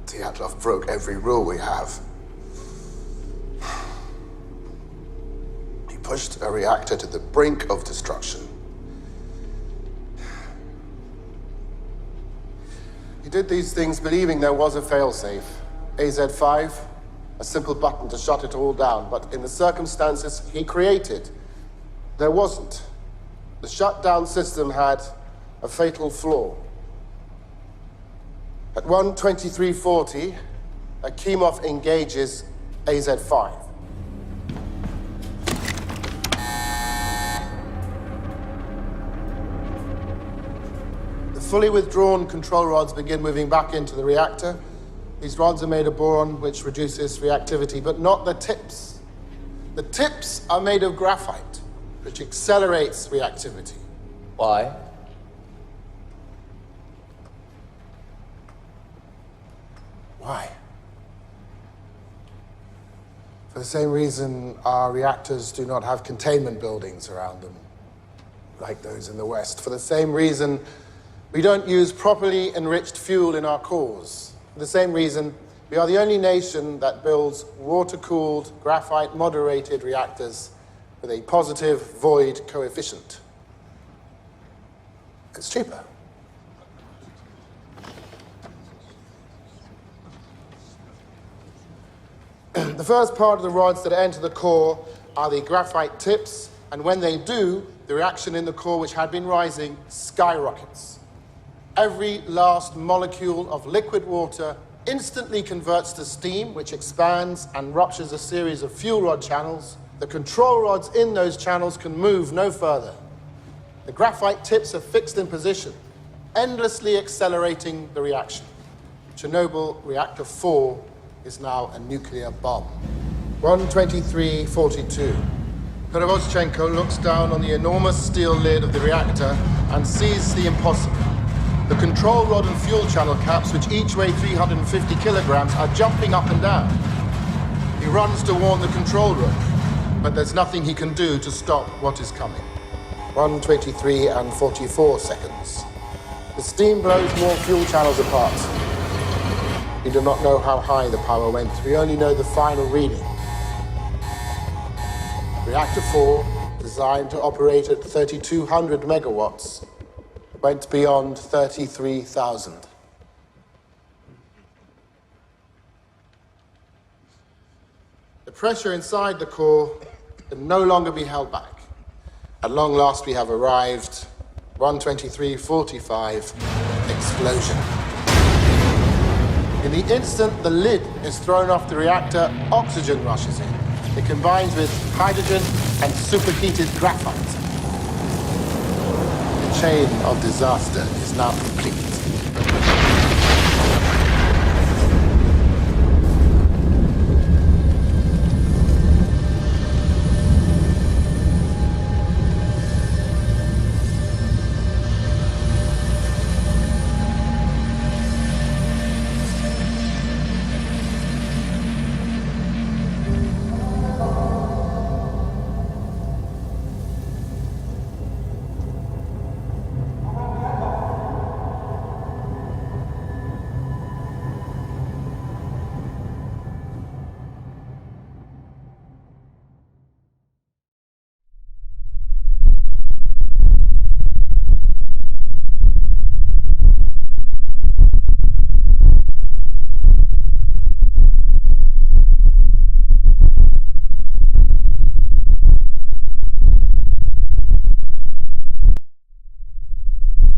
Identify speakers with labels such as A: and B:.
A: Dyatlov broke every rule we have. He pushed a reactor to the brink of destruction. He did these things believing there was a failsafe. AZ-5, a simple button to shut it all down. But in the circumstances he created, there wasn't. The shutdown system had a fatal flaw. At 1:23:40, Akimov engages AZ-5. The fully withdrawn control rods begin moving back into the reactor. These rods are made of boron, which reduces reactivity, but not the tips. The tips are made of graphite, which accelerates reactivity.
B: Why?
A: Why? For the same reason our reactors do not have containment buildings around them, like those in the West. For the same reason we don't use properly enriched fuel in our cores. For the same reason we are the only nation that builds water-cooled, graphite-moderated reactors with a positive void coefficient. It's cheaper. The first part of the rods that enter the core are the graphite tips, and when they do, the reaction in the core, which had been rising, skyrockets. Every last molecule of liquid water instantly converts to steam, which expands and ruptures a series of fuel rod channels. The control rods in those channels can move no further. The graphite tips are fixed in position, endlessly accelerating the reaction. Chernobyl Reactor 4 is now a nuclear bomb. 1:23:42. Perevoschenko looks down on the enormous steel lid of the reactor and sees the impossible. The control rod and fuel channel caps, which each weigh 350 kilograms, are jumping up and down. He runs to warn the control room, but there's nothing he can do to stop what is coming. 1:23:44. The steam blows more fuel channels apart. We do not know how high the power went. We only know the final reading. Reactor 4, designed to operate at 3,200 megawatts, went beyond 33,000. The pressure inside the core can no longer be held back. At long last, we have arrived. 1:23:45, explosion. In the instant the lid is thrown off the reactor, oxygen rushes in. It combines with hydrogen and superheated graphite. The chain of disaster is now complete.